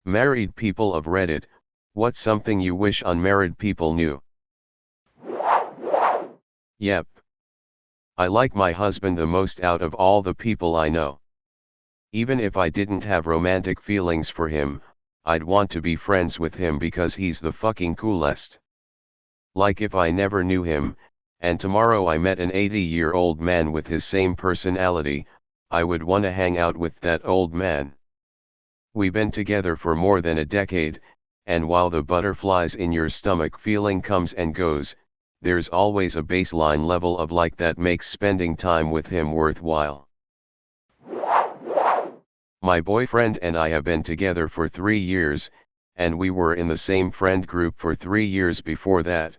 Married people of Reddit, what's something you wish unmarried people knew? Yep. I like my husband the most out of all the people I know. Even if I didn't have romantic feelings for him, I'd want to be friends with him because he's the fucking coolest. Like if I never knew him, and tomorrow I met an 80-year-old man with his same personality, I would wanna hang out with that old man. We've been together for more than a decade, and while the butterflies in your stomach feeling comes and goes, there's always a baseline level of like that makes spending time with him worthwhile. My boyfriend and I have been together for 3 years, and we were in the same friend group for 3 years before that.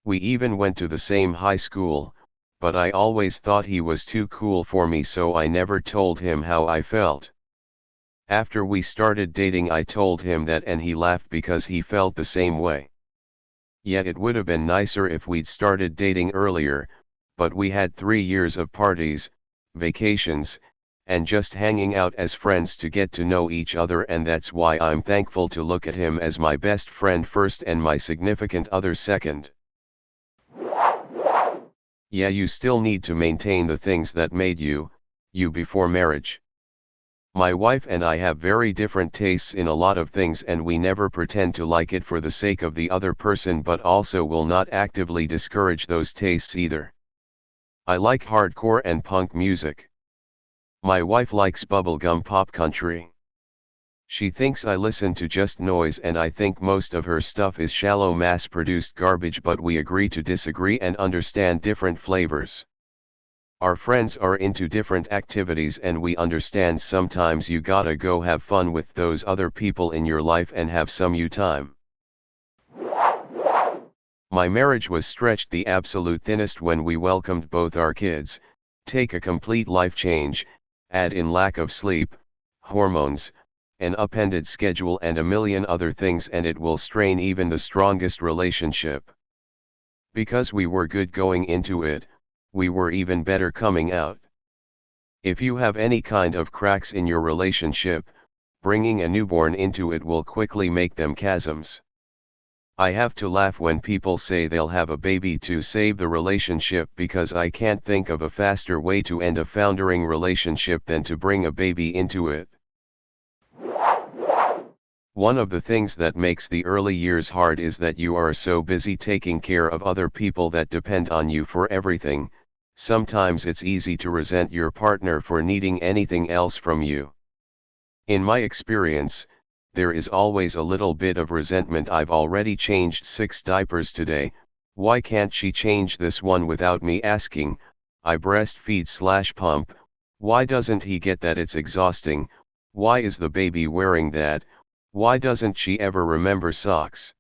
We even went to the same high school, but I always thought he was too cool for me, so I never told him how I felt. After we started dating, I told him that and he laughed because he felt the same way. Yeah, it would have been nicer if we'd started dating earlier, but we had 3 years of parties, vacations, and just hanging out as friends to get to know each other, and that's why I'm thankful to look at him as my best friend first and my significant other second. Yeah, you still need to maintain the things that made you before marriage. My wife and I have very different tastes in a lot of things, and we never pretend to like it for the sake of the other person, but also will not actively discourage those tastes either. I like hardcore and punk music. My wife likes bubblegum pop country. She thinks I listen to just noise, and I think most of her stuff is shallow mass-produced garbage, but we agree to disagree and understand different flavors. Our friends are into different activities, and we understand sometimes you gotta go have fun with those other people in your life and have some you time. My marriage was stretched the absolute thinnest when we welcomed both our kids. Take a complete life change, add in lack of sleep, hormones, an upended schedule and a million other things, and it will strain even the strongest relationship. Because we were good going into it, we were even better coming out. If you have any kind of cracks in your relationship, bringing a newborn into it will quickly make them chasms. I have to laugh when people say they'll have a baby to save the relationship, because I can't think of a faster way to end a foundering relationship than to bring a baby into it. One of the things that makes the early years hard is that you are so busy taking care of other people that depend on you for everything. Sometimes it's easy to resent your partner for needing anything else from you. In my experience, there is always a little bit of resentment. I've already changed 6 diapers today, why can't she change this one without me asking? I breastfeed/pump, why doesn't he get that? It's exhausting. Why is the baby wearing that? Why doesn't she ever remember socks?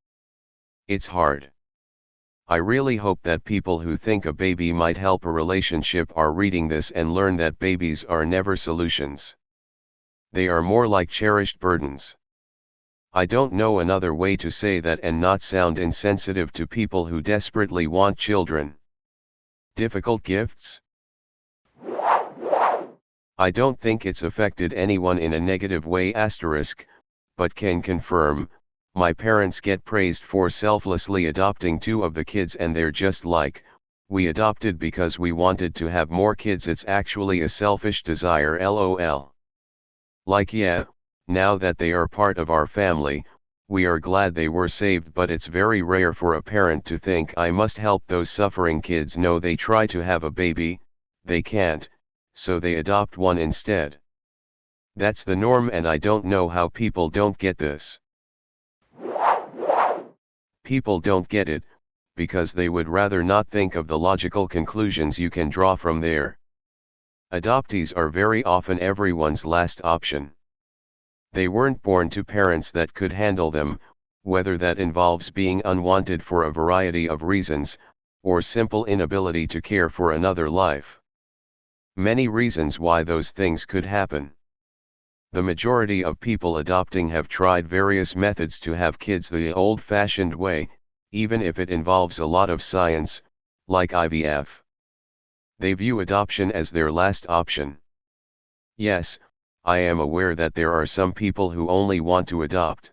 It's hard. I really hope that people who think a baby might help a relationship are reading this and learn that babies are never solutions. They are more like cherished burdens. I don't know another way to say that and not sound insensitive to people who desperately want children. Difficult gifts? I don't think it's affected anyone in a negative way *, but can confirm, my parents get praised for selflessly adopting 2 of the kids, and they're just like, we adopted because we wanted to have more kids. It's actually a selfish desire, lol. Like, yeah, now that they are part of our family, we are glad they were saved, but it's very rare for a parent to think, I must help those suffering kids. No, they try to have a baby, they can't, so they adopt one instead. That's the norm, and I don't know how people don't get this. People don't get it, because they would rather not think of the logical conclusions you can draw from there. Adoptees are very often everyone's last option. They weren't born to parents that could handle them, whether that involves being unwanted for a variety of reasons, or simple inability to care for another life. Many reasons why those things could happen. The majority of people adopting have tried various methods to have kids the old-fashioned way, even if it involves a lot of science, like IVF. They view adoption as their last option. Yes, I am aware that there are some people who only want to adopt.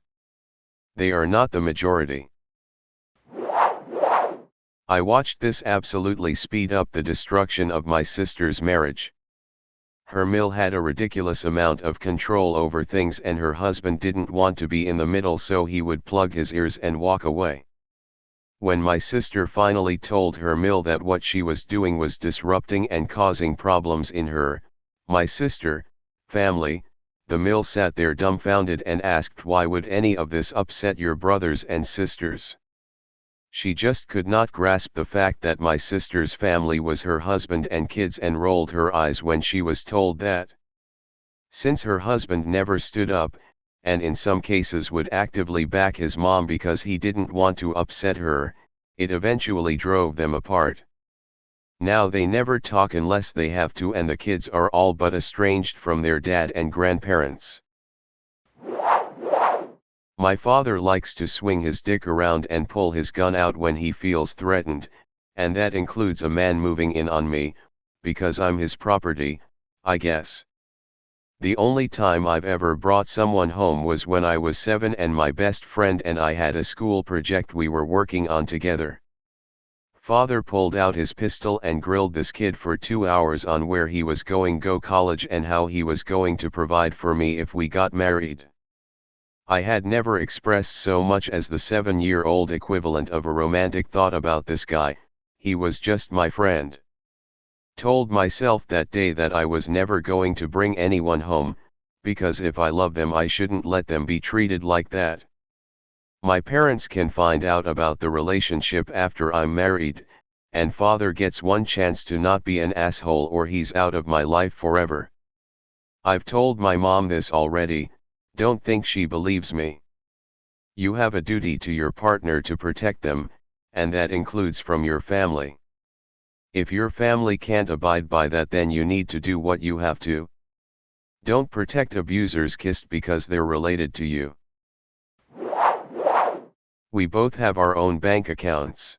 They are not the majority. I watched this absolutely speed up the destruction of my sister's marriage. Her mill had a ridiculous amount of control over things, and her husband didn't want to be in the middle, so he would plug his ears and walk away. When my sister finally told her mill that what she was doing was disrupting and causing problems in her, my sister, family, the mill sat there dumbfounded and asked, why would any of this upset your brothers and sisters? She just could not grasp the fact that my sister's family was her husband and kids, and rolled her eyes when she was told that. Since her husband never stood up, and in some cases would actively back his mom because he didn't want to upset her, it eventually drove them apart. Now they never talk unless they have to, and the kids are all but estranged from their dad and grandparents. My father likes to swing his dick around and pull his gun out when he feels threatened, and that includes a man moving in on me, because I'm his property, I guess. The only time I've ever brought someone home was when I was 7 and my best friend and I had a school project we were working on together. Father pulled out his pistol and grilled this kid for 2 hours on where he was going to college and how he was going to provide for me if we got married. I had never expressed so much as the 7-year-old equivalent of a romantic thought about this guy. He was just my friend. Told myself that day that I was never going to bring anyone home, because if I love them I shouldn't let them be treated like that. My parents can find out about the relationship after I'm married, and father gets one chance to not be an asshole or he's out of my life forever. I've told my mom this already. Don't think she believes me. You have a duty to your partner to protect them, and that includes from your family. If your family can't abide by that, then you need to do what you have to. Don't protect abusers kissed because they're related to you. We both have our own bank accounts.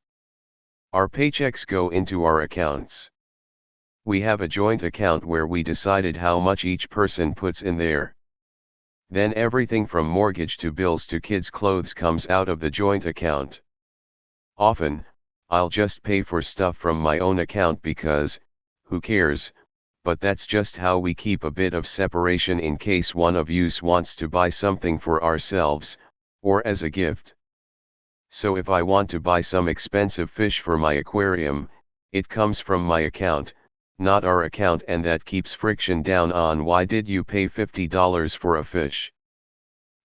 Our paychecks go into our accounts. We have a joint account where we decided how much each person puts in there. Then everything from mortgage to bills to kids' clothes comes out of the joint account. Often, I'll just pay for stuff from my own account because, who cares, but that's just how we keep a bit of separation in case one of us wants to buy something for ourselves, or as a gift. So if I want to buy some expensive fish for my aquarium, it comes from my account, not our account, and that keeps friction down on why did you pay $50 for a fish.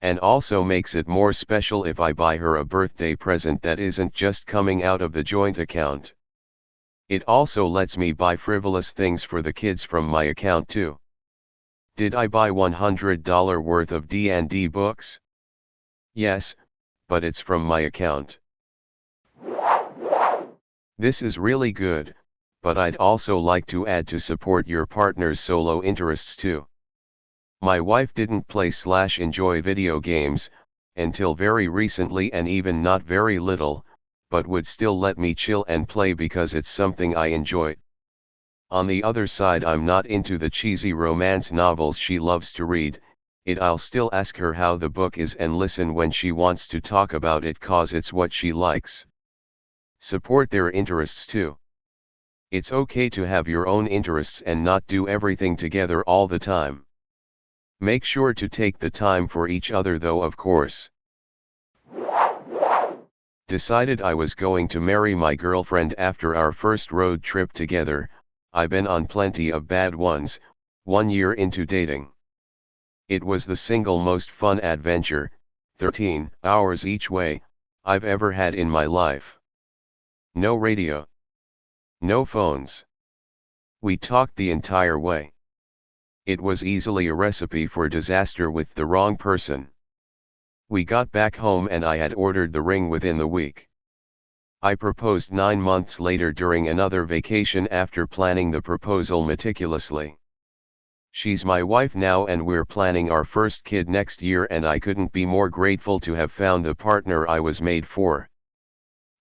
And also makes it more special if I buy her a birthday present that isn't just coming out of the joint account. It also lets me buy frivolous things for the kids from my account too. Did I buy $100 worth of D&D books? Yes, but it's from my account. This is really good, but I'd also like to add to support your partner's solo interests too. My wife didn't play/enjoy video games, until very recently, and even not very little, but would still let me chill and play because it's something I enjoy. On the other side, I'm not into the cheesy romance novels she loves to read. I'll still ask her how the book is and listen when she wants to talk about it, cause it's what she likes. Support their interests too. It's okay to have your own interests and not do everything together all the time. Make sure to take the time for each other though, of course. Decided I was going to marry my girlfriend after our first road trip together. I've been on plenty of bad ones, 1 year into dating. It was the single most fun adventure, 13 hours each way, I've ever had in my life. No radio. No phones. We talked the entire way. It was easily a recipe for disaster with the wrong person. We got back home and I had ordered the ring within the week. I proposed 9 months later during another vacation after planning the proposal meticulously. She's my wife now and we're planning our first kid next year, and I couldn't be more grateful to have found the partner I was made for.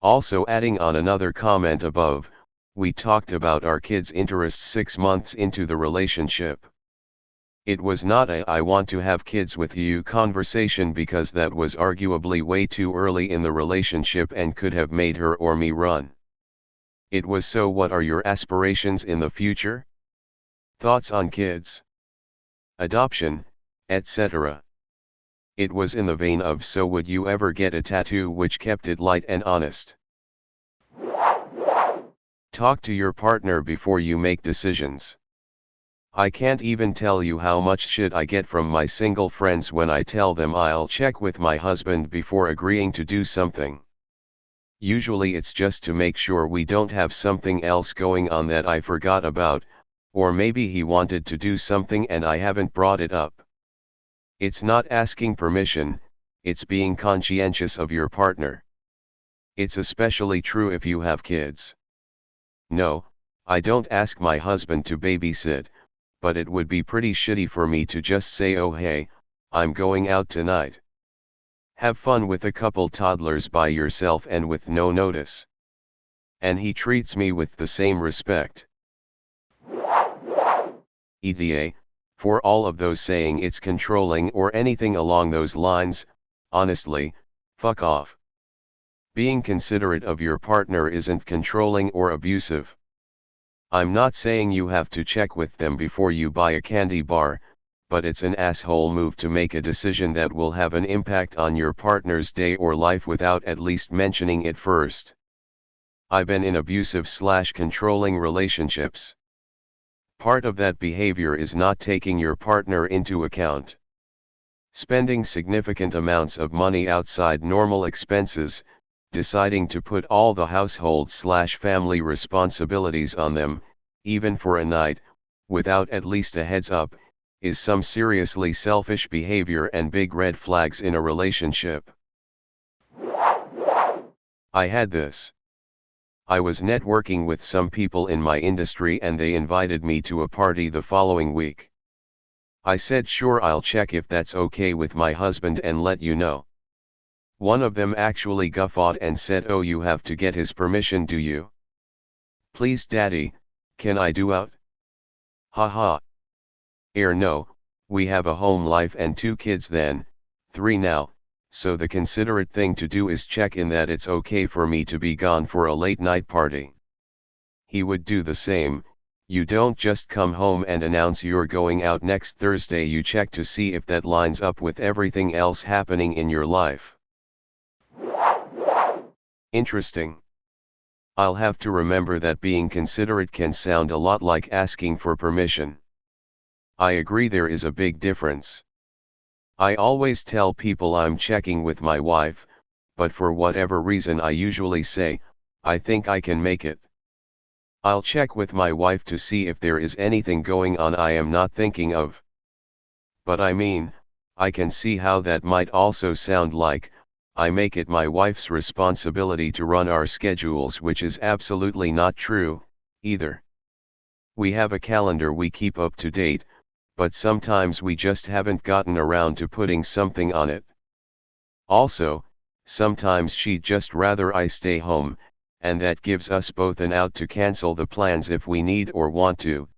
Also, adding on another comment above, we talked about our kids' interests 6 months into the relationship. It was not a "I want to have kids with you" conversation, because that was arguably way too early in the relationship and could have made her or me run. It was "So what are your aspirations in the future? Thoughts on kids? Adoption, etc." It was in the vein of "So would you ever get a tattoo?" which kept it light and honest. Talk to your partner before you make decisions. I can't even tell you how much shit I get from my single friends when I tell them I'll check with my husband before agreeing to do something. Usually it's just to make sure we don't have something else going on that I forgot about, or maybe he wanted to do something and I haven't brought it up. It's not asking permission, it's being conscientious of your partner. It's especially true if you have kids. No, I don't ask my husband to babysit, but it would be pretty shitty for me to just say, "Oh hey, I'm going out tonight. Have fun with a couple toddlers by yourself," and with no notice. And he treats me with the same respect. ETA, for all of those saying it's controlling or anything along those lines, honestly, fuck off. Being considerate of your partner isn't controlling or abusive. I'm not saying you have to check with them before you buy a candy bar, but it's an asshole move to make a decision that will have an impact on your partner's day or life without at least mentioning it first. I've been in abusive/controlling relationships. Part of that behavior is not taking your partner into account. Spending significant amounts of money outside normal expenses, deciding to put all the household/family responsibilities on them, even for a night, without at least a heads up, is some seriously selfish behavior and big red flags in a relationship. I had this. I was networking with some people in my industry and they invited me to a party the following week. I said sure, I'll check if that's okay with my husband and let you know. One of them actually guffawed and said, "Oh, you have to get his permission, do you? Please daddy, can I do out?" Haha. No, we have a home life and 2 kids then, 3 now, so the considerate thing to do is check in that it's okay for me to be gone for a late night party. He would do the same. You don't just come home and announce you're going out next Thursday, you check to see if that lines up with everything else happening in your life. Interesting. I'll have to remember that being considerate can sound a lot like asking for permission. I agree there is a big difference. I always tell people I'm checking with my wife, but for whatever reason I usually say, "I think I can make it." I'll check with my wife to see if there is anything going on I am not thinking of. But I mean, I can see how that might also sound like, I make it my wife's responsibility to run our schedules, which is absolutely not true, either. We have a calendar we keep up to date, but sometimes we just haven't gotten around to putting something on it. Also, sometimes she'd just rather I stay home, and that gives us both an out to cancel the plans if we need or want to.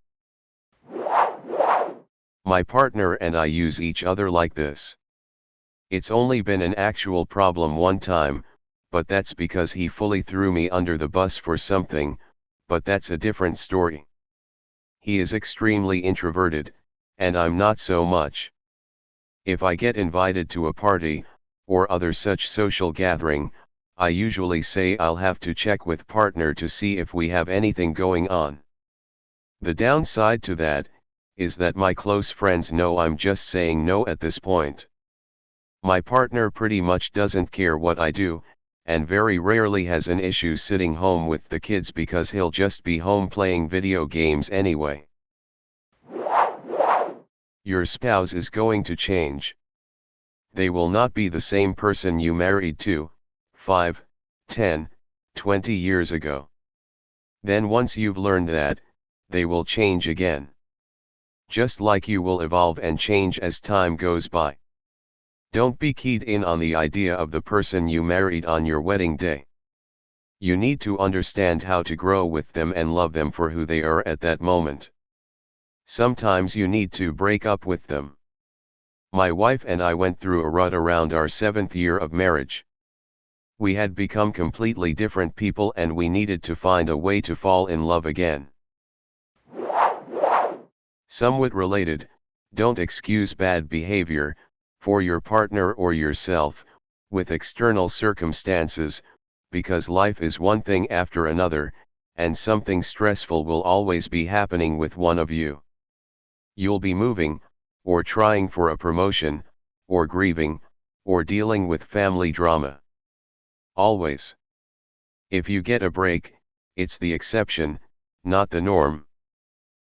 My partner and I use each other like this. It's only been an actual problem one time, but that's because he fully threw me under the bus for something, but that's a different story. He is extremely introverted, and I'm not so much. If I get invited to a party, or other such social gathering, I usually say I'll have to check with partner to see if we have anything going on. The downside to that, is that my close friends know I'm just saying no at this point. My partner pretty much doesn't care what I do, and very rarely has an issue sitting home with the kids because he'll just be home playing video games anyway. Your spouse is going to change. They will not be the same person you married 2, 5, 10, 20 years ago. Then once you've learned that, they will change again. Just like you will evolve and change as time goes by. Don't be keyed in on the idea of the person you married on your wedding day. You need to understand how to grow with them and love them for who they are at that moment. Sometimes you need to break up with them. My wife and I went through a rut around our 7th year of marriage. We had become completely different people and we needed to find a way to fall in love again. Somewhat related, don't excuse bad behavior, for your partner or yourself, with external circumstances, because life is one thing after another, and something stressful will always be happening with one of you. You'll be moving, or trying for a promotion, or grieving, or dealing with family drama. Always. If you get a break, it's the exception, not the norm.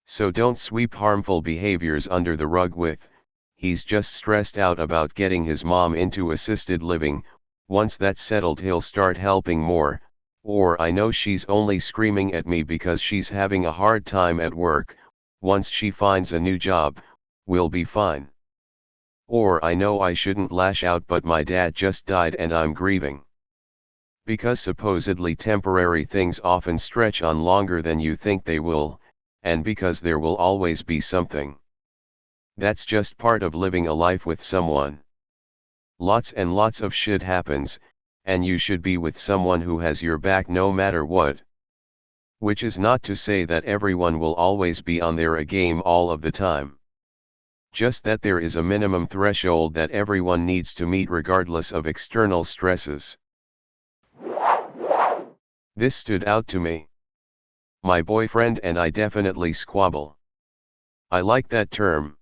So don't sweep harmful behaviors under the rug with, he's just stressed out about getting his mom into assisted living, once that's settled he'll start helping more, or I know she's only screaming at me because she's having a hard time at work, once she finds a new job, we'll be fine. Or I know I shouldn't lash out but my dad just died and I'm grieving. Because supposedly temporary things often stretch on longer than you think they will, and because there will always be something. That's just part of living a life with someone. Lots and lots of shit happens, and you should be with someone who has your back no matter what. Which is not to say that everyone will always be on their A game all of the time. Just that there is a minimum threshold that everyone needs to meet regardless of external stresses. This stood out to me. My boyfriend and I definitely squabble. I like that term.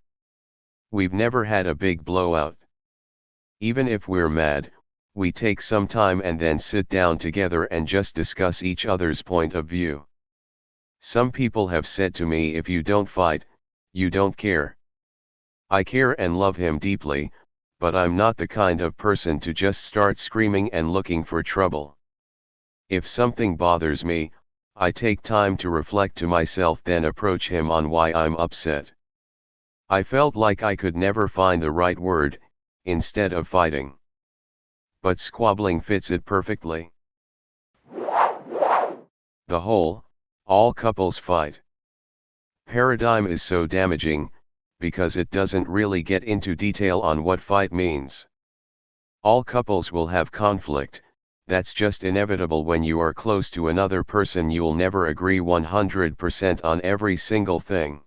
We've never had a big blowout. Even if we're mad, we take some time and then sit down together and just discuss each other's point of view. Some people have said to me, if you don't fight, you don't care. I care and love him deeply, but I'm not the kind of person to just start screaming and looking for trouble. If something bothers me, I take time to reflect to myself, then approach him on why I'm upset. I felt like I could never find the right word, instead of fighting. But squabbling fits it perfectly. The whole, all couples fight paradigm is so damaging, because it doesn't really get into detail on what fight means. All couples will have conflict. That's just inevitable. When you are close to another person, you'll never agree 100% on every single thing.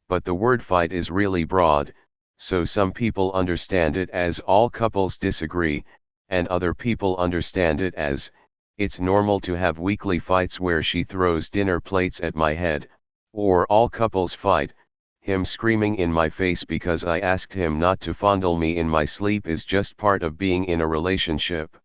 But the word fight is really broad, so some people understand it as all couples disagree, and other people understand it as, it's normal to have weekly fights where she throws dinner plates at my head, or all couples fight, him screaming in my face because I asked him not to fondle me in my sleep is just part of being in a relationship.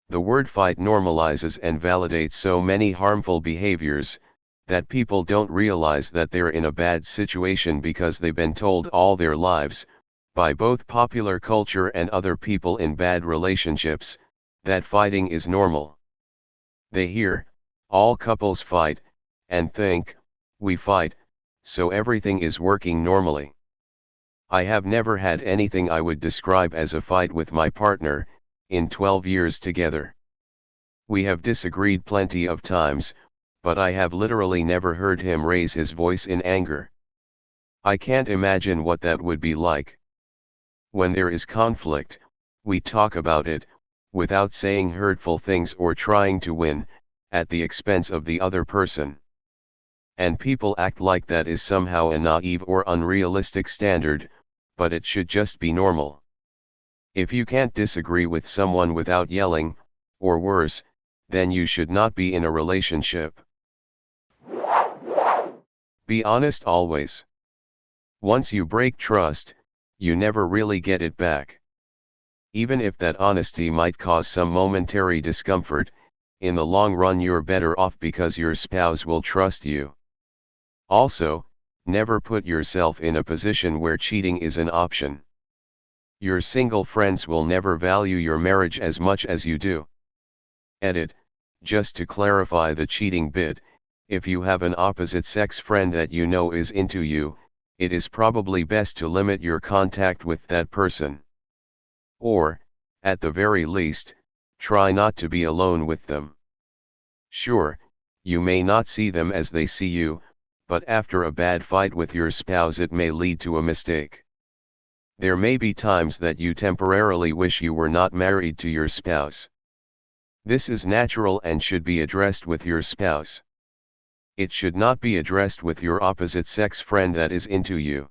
The word fight normalizes and validates so many harmful behaviors, that people don't realize that they're in a bad situation because they've been told all their lives, by both popular culture and other people in bad relationships, that fighting is normal. They hear, all couples fight, and think, we fight, so everything is working normally. I have never had anything I would describe as a fight with my partner, in 12 years together. We have disagreed plenty of times, but I have literally never heard him raise his voice in anger. I can't imagine what that would be like. When there is conflict, we talk about it, without saying hurtful things or trying to win, at the expense of the other person. And people act like that is somehow a naive or unrealistic standard, but it should just be normal. If you can't disagree with someone without yelling, or worse, then you should not be in a relationship. Be honest always. Once you break trust, you never really get it back. Even if that honesty might cause some momentary discomfort, in the long run you're better off because your spouse will trust you. Also, never put yourself in a position where cheating is an option. Your single friends will never value your marriage as much as you do. Edit, just to clarify the cheating bit, if you have an opposite-sex friend that you know is into you, it is probably best to limit your contact with that person. Or, at the very least, try not to be alone with them. Sure, you may not see them as they see you, but after a bad fight with your spouse it may lead to a mistake. There may be times that you temporarily wish you were not married to your spouse. This is natural and should be addressed with your spouse. It should not be addressed with your opposite sex friend that is into you.